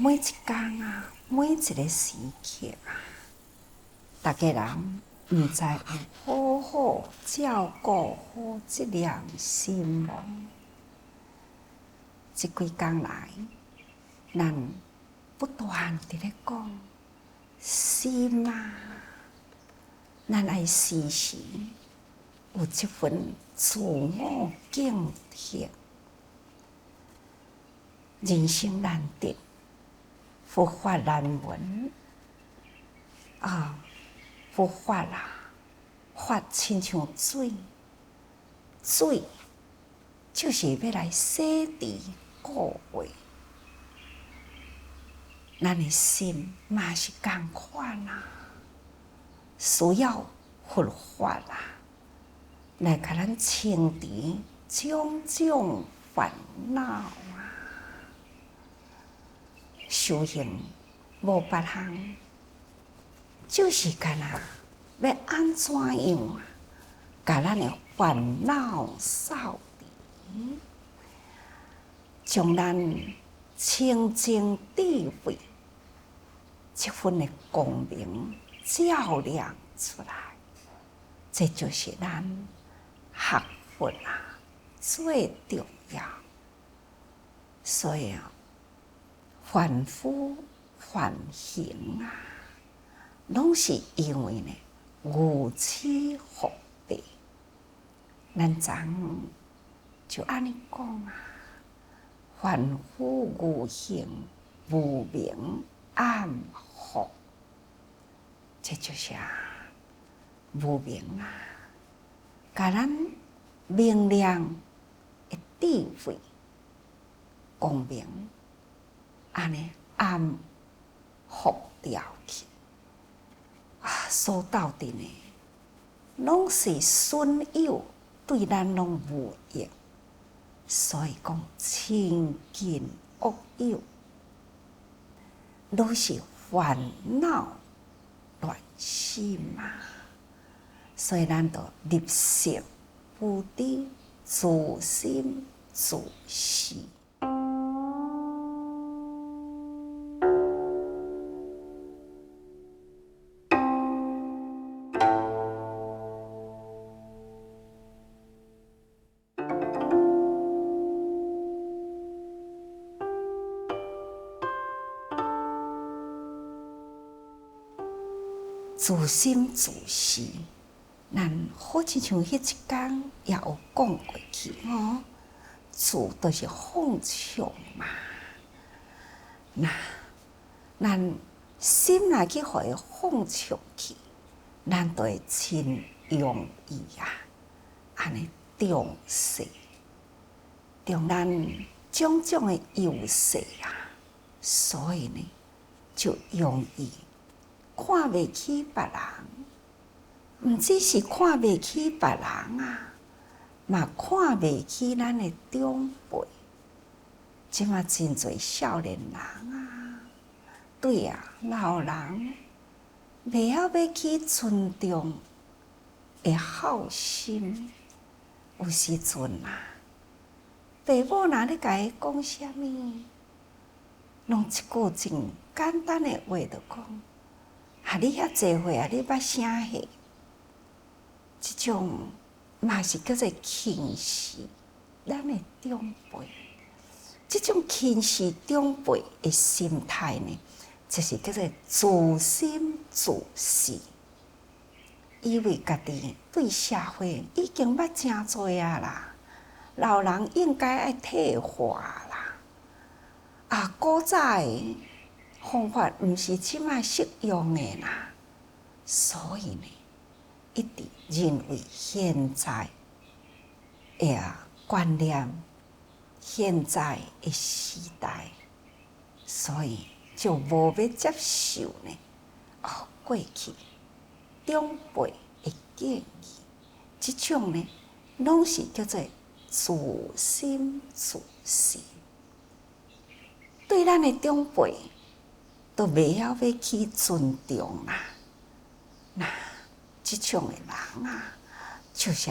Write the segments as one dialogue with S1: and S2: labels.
S1: 每一天啊，每一个时刻啊，大家人毋知有好好照顾好这良心无？这几天来，咱不断地咧讲心啊，咱爱时时有这份自我警惕。人生难得，佛法难闻啊！佛法啦，法亲像水，水就是要来洗涤过胃。咱的心嘛是同款啦，需要佛法啦，来甲咱清除种种烦恼啊！修行无别项，就是干要安怎样啊？甲咱的烦恼扫除，将咱清净智慧这份的光明照亮出来，这就是咱学佛啊最重要。所以啊，凡夫凡行啊，拢是因为呢愚痴伏蔽。咱昨就安尼讲啊，凡夫愚行，无明暗惑。这就是无明啊，甲咱明亮的智慧光明，安尼暗伏掉去啊，说到底呢，拢是损友对咱拢无益，所以讲亲近恶友，都是烦恼乱心嘛。所以咱就立心不知，自心自是。自心自是，咱好亲像迄一天也有讲过去哦。自就是放松嘛，咱心若去互伊放松去，咱就会真容易啊，安尼重视，重咱种种的优势啊，所以呢，就容易看袂起别人，毋只是看袂起别人啊，嘛看袂起咱的长辈。即马真侪少年人啊，对啊，老人袂晓要去尊重，会好心。有时阵啊，爸母若咧甲伊讲啥物，拢一句真简单的话就讲。你遐济岁啊，你捌啥货？即种嘛是叫做轻视咱的长辈。即种轻视长辈的心态呢，就是叫做自心自是。以为家己对社会已经捌真多啊啦，老人应该爱退化啦。古早的方法毋是即摆适用的啦，所以呢，一直认为现在的观念，现在的时代，所以就无要接受呢。过去长辈的建议，即种呢，拢是叫做自心自是。对咱的长辈，都袂晓要去尊重啦。即种的人啊，就是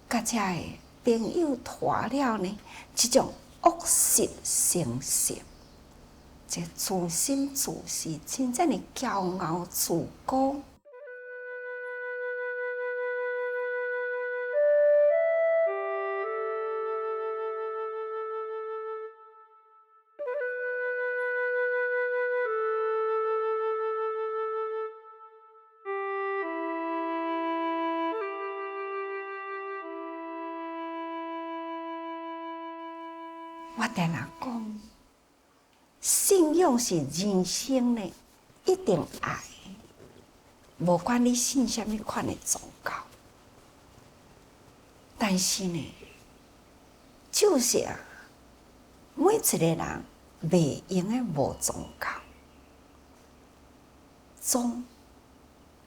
S1: 甲遮的朋友拖了呢，即种恶习成性，这自心自是真正的骄傲自高。我定来讲，信仰是人生的一定爱，无管你信什么款的宗教，但是呢，就是每一个人袂用的无宗教，宗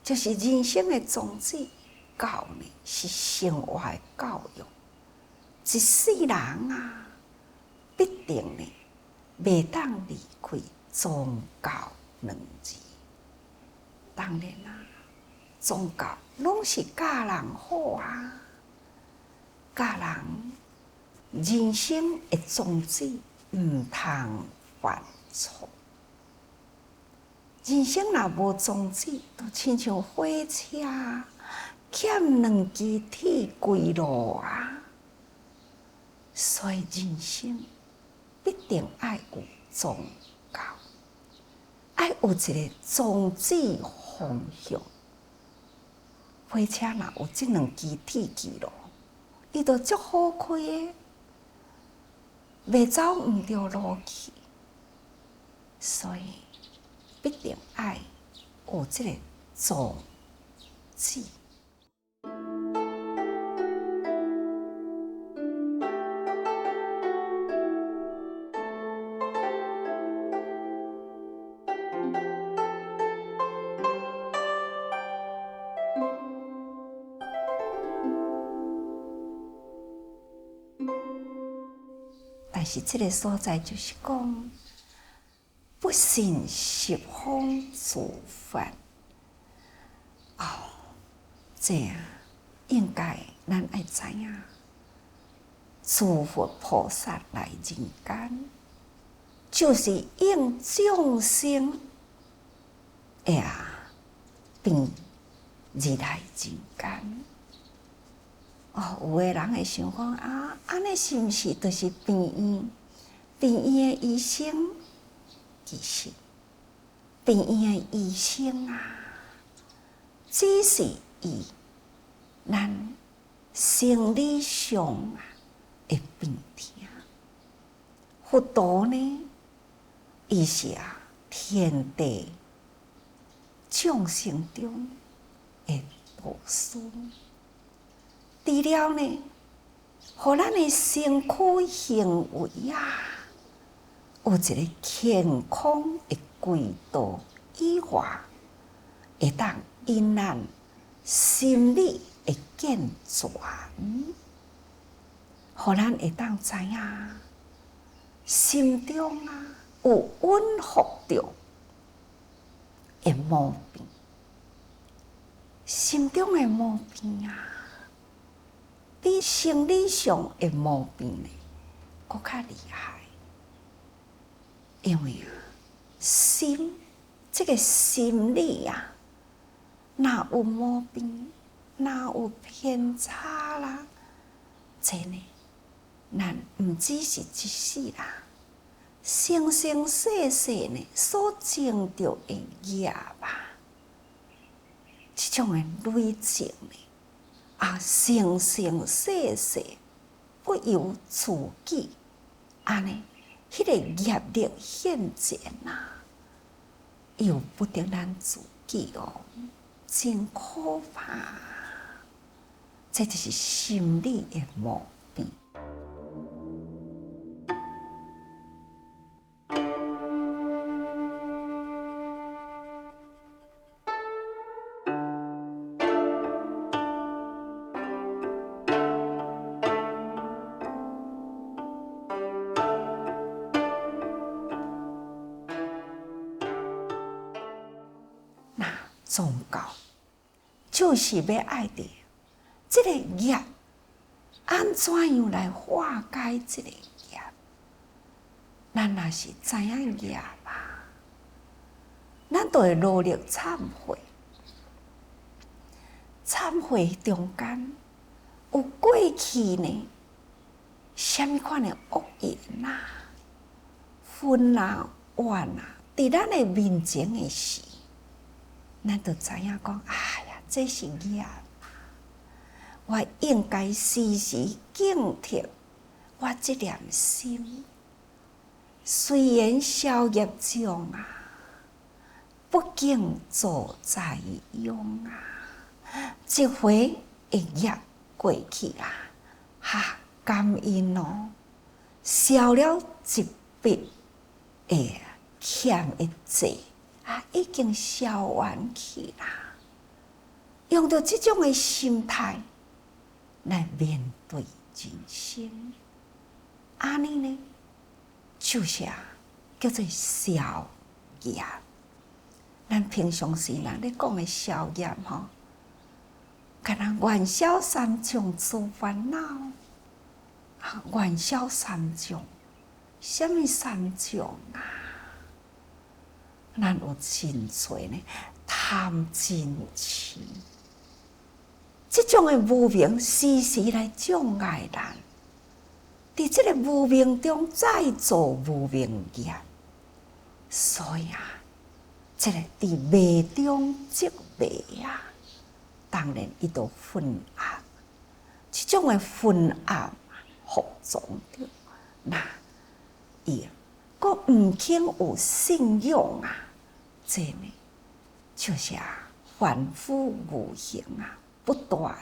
S1: 就是人生的宗旨，教呢是生活的教育，一世人啊。必定呢，袂当离开宗教两字。当然啦，宗教拢是教人好啊，教人人生的宗旨毋通犯错。人生若无宗旨，就亲像火车欠两支铁轨路啊。所以人生必定爱有宗教，爱有一个宗旨方向。火车若有这两支铁轨路，伊就足好开的，袂走毋着路去。所以必定爱有这个宗旨。但是这个所在就是讲，不信十方诸佛。这样应该咱爱知影，诸佛菩萨来人间，就是应众生病而来人间。有个人会想讲安尼是毋是就是病院？病院的医生，其实病院的医生只是咱生理上的病痛。佛陀呢，伊是天地众生中的导师。除了呢，互咱的身躯行为有一个健康的轨道以外，会当因咱心理的健全，互咱会当知影心中有稳服着的毛病，心中的毛病比生理上的毛病呢，更较厉害。因为心这个心理哪有毛病，哪有偏差啦？这呢，咱毋只是一世人，生生世世呢所种着的业这种的累积呢。生生世世不由自己，安尼，迄个业力现前又不得咱自己真可怕。这就是心理的毛病。宗教就是要爱的这个业，安怎样来化解这个业？咱若是知影业咱都会努力忏悔。忏悔中间有过去呢，什么款的恶言啊、愤啊、怨啊，伫咱的面前的时，咱就知影讲，哎呀，这是业。我应该时时警惕我这念心，虽然消业障啊，不敬做在用啊。一回一业过去啦，哈，感恩哦，消了一笔的欠的债啊，已经消完去啦。用着这种的心态来面对人生，安尼呢，就是叫做消业。咱平常时人咧讲的消业吼，甲人元宵三种诸烦恼，元宵三种，什么三种啊？咱有真多呢，贪嗔痴。这种的无明时时来障碍咱，伫这个无明中再做无明业，所以这个伫迷中即迷啊，当然伊都昏暗。这种的昏暗服从着，那伊佫毋肯有信仰啊，这呢就是反复无形不断。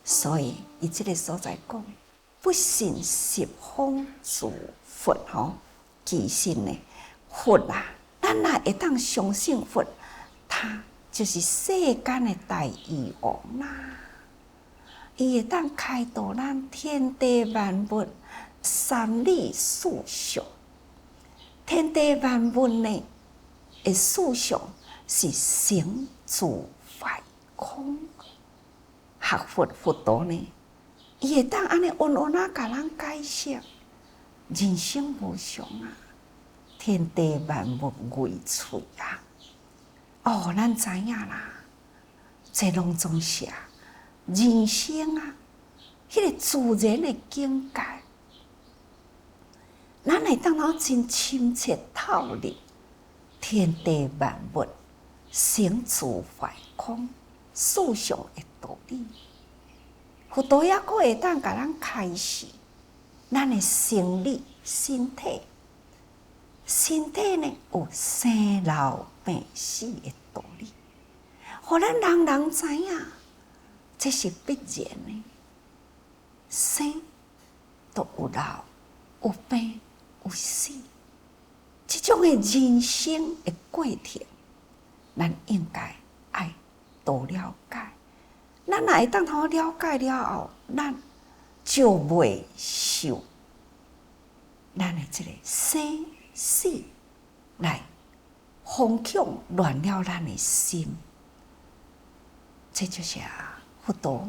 S1: 所以，伊这个所在讲，不信十方诸佛吼，其实呢，佛咱若会当相信佛，他就是世间的大医王啦。伊会当开导咱天地万物三理四象，天地万物呢的四象是成住坏空。学佛佛道呢，伊会当安尼温温甲咱解释人生无常天地万物为趣哦，咱知影啦，这拢总是人生迄个自然的境界，咱会当真深切透入天地万物成住坏空四象的道理。佛道也佫会当甲咱开示咱的生理身体，身体呢有生老病死的道理，互咱人人知影，这是必然的。生都有老，有病，有死，这种的人生的过程，咱应该爱多了解。咱若会当好了解了后，咱就袂受咱的这个生死来疯狂乱了咱的心。这就是佛道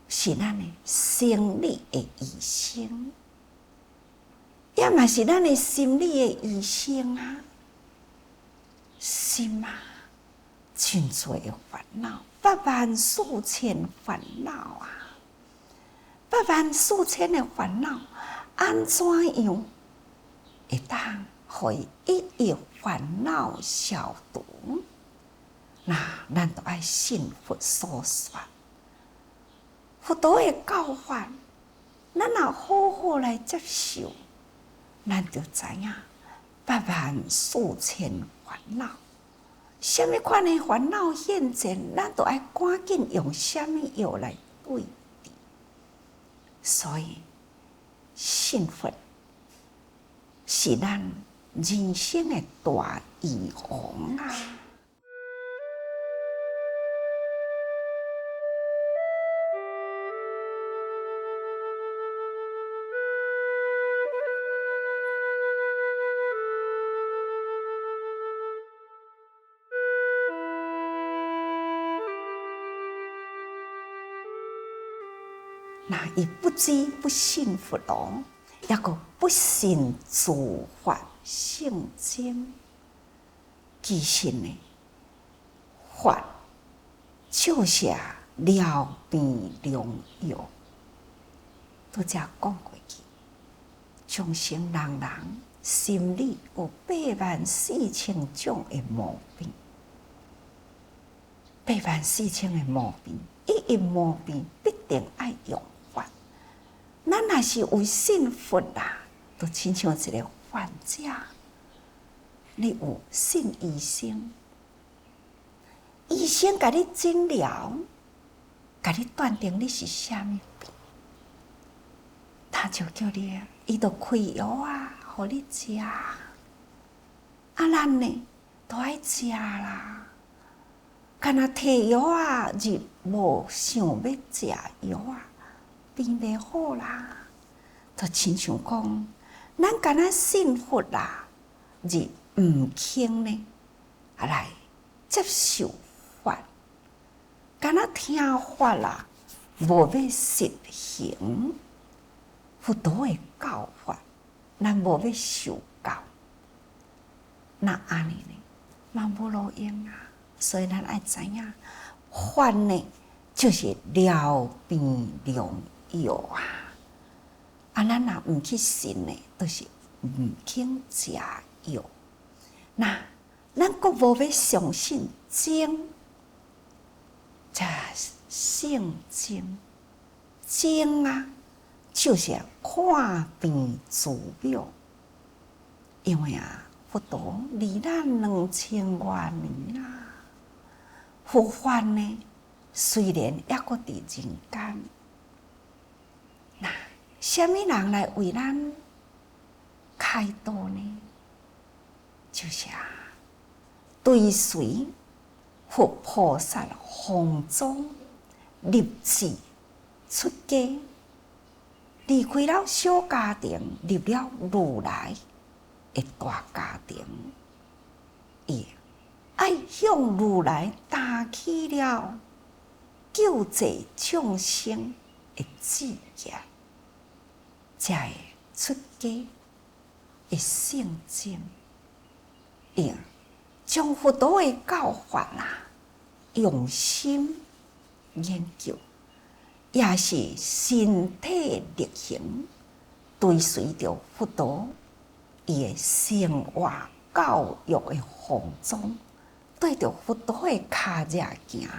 S1: 是咱的生理的医生，也嘛是咱的心理的医生心真多的烦恼。百万四千烦恼百万四千的烦恼，安怎样会当互伊一一烦恼消除？那咱都爱信佛所说，佛道的教法，咱若好好来接受，咱就知影百万四千烦恼。什么款的烦恼现前，咱都爱赶紧用什么药来对治。所以，信佛是咱人生的大医王伊不知不信佛咯，抑个不信诸法性真。其实呢，法就是了变良药。拄则讲过去，众生人人心里有84000种的毛病，84000的毛病，一毛病必定爱用法。咱若是为信佛啦，就亲像一个患者。你有信医生，医生甲你诊疗，甲你断定你是啥物病，他就叫你，伊就开药啊，互你食。咱呢都爱食啦，干那摕药啊，就无想要食药啊，病袂好啦。就亲像讲，咱干那信佛啦，就毋肯呢，来接受法，干那听法啦，无要实行佛陀的教法，咱无要受教，那安尼呢，嘛无路用啊。所以咱爱知影，法呢就是了变良药啊。咱若毋去信呢，就是毋肯食药。那咱阁无要相信真，这性真真啊，就是看病治病。因为佛陀离咱2000多年啦，佛法呢虽然抑阁伫人间，那什么人来为咱开导呢？就是追随佛菩萨方中立志出家，离开了小家庭，入了如来的大家庭，伊爱向如来担起了救济众生的志业，才会出家的圣真。将佛陀的教法用心研究，也是身体力行，追随着佛陀伊的生活教育的方针，对着佛陀的脚迹行。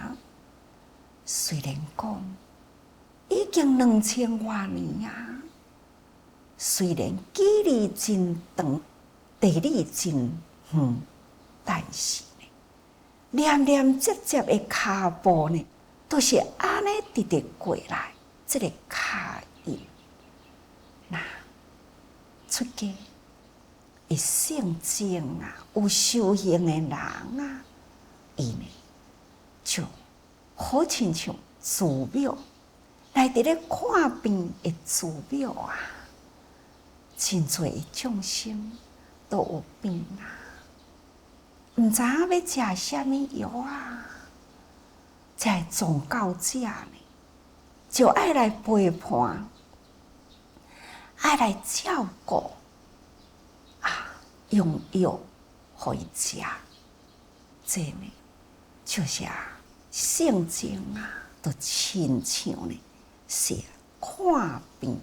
S1: 虽然讲已经2000多年虽然距离真长，地理真远，但是呢，念念接接的脚步呢，都是安尼直直过来。这个脚印，那出家的圣真有修行的人伊呢就好亲像寺庙来伫咧看病的寺庙真侪众生都有病毋知影要食啥物药这宗教者呢，就爱来陪伴，爱来照顾用药互伊食，这呢就是圣经就亲像呢是看病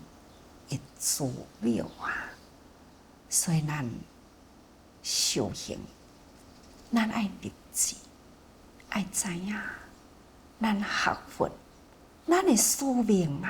S1: 的寺庙所以咱修行，咱爱立志，爱知影咱学佛，咱的使命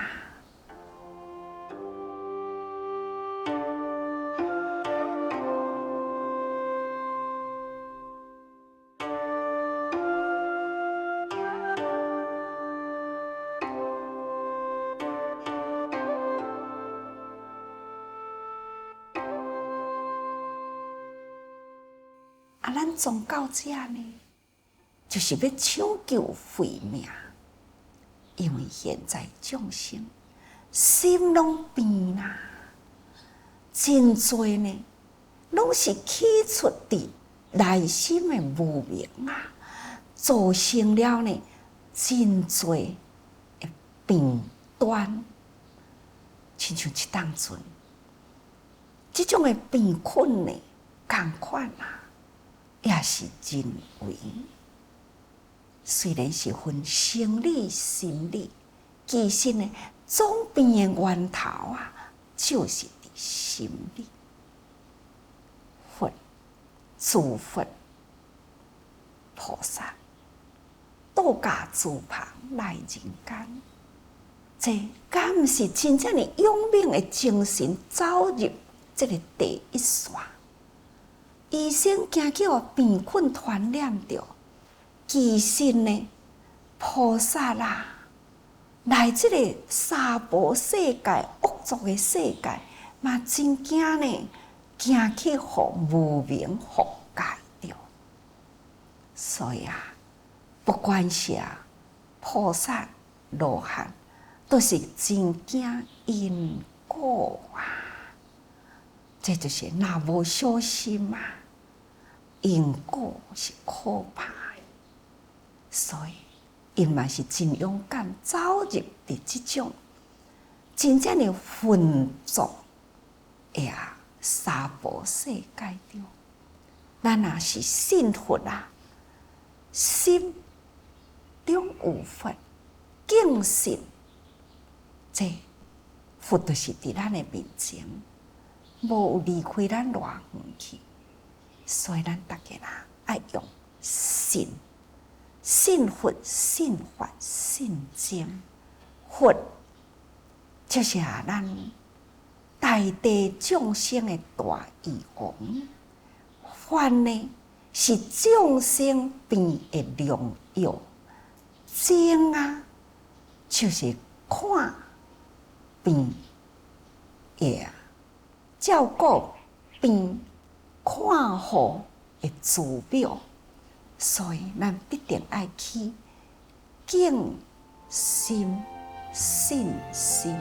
S1: 咱宗教者呢，就是要抢救慧命，因为现在众生心拢变真多呢，拢是起出伫内心的无明造成了呢真多的病端亲像一当阵，这种的病困呢，同款啊，也是人为。虽然是分生理、心理，其实呢，总病的源头啊，就是伫心里。佛、诸佛、菩萨，道家诸旁来人间，这敢毋是真正的勇猛的精神走入这个第一线？医生惊叫病困传染着，其实呢，菩萨啦，来这个娑婆世界、恶俗的世界，嘛真惊呢，惊去互无明覆盖着。所以啊，不管是菩萨、罗汉，都是真惊因果啊。这就是若无小心啊，因果是可怕的。所以，因嘛是真勇敢走入伫即种真正的浑浊的娑婆世界中。咱若是信佛啊，心中有佛，敬信，这佛就是伫咱的面前，无有离开咱偌远去。所以咱大家啦，爱用信。信佛、信法、信经。佛就是咱大地众生的大义王，法呢是众生病的良药，经就是看病的照顾病看护的祖庙。所以，咱必定爱去敬心、信心。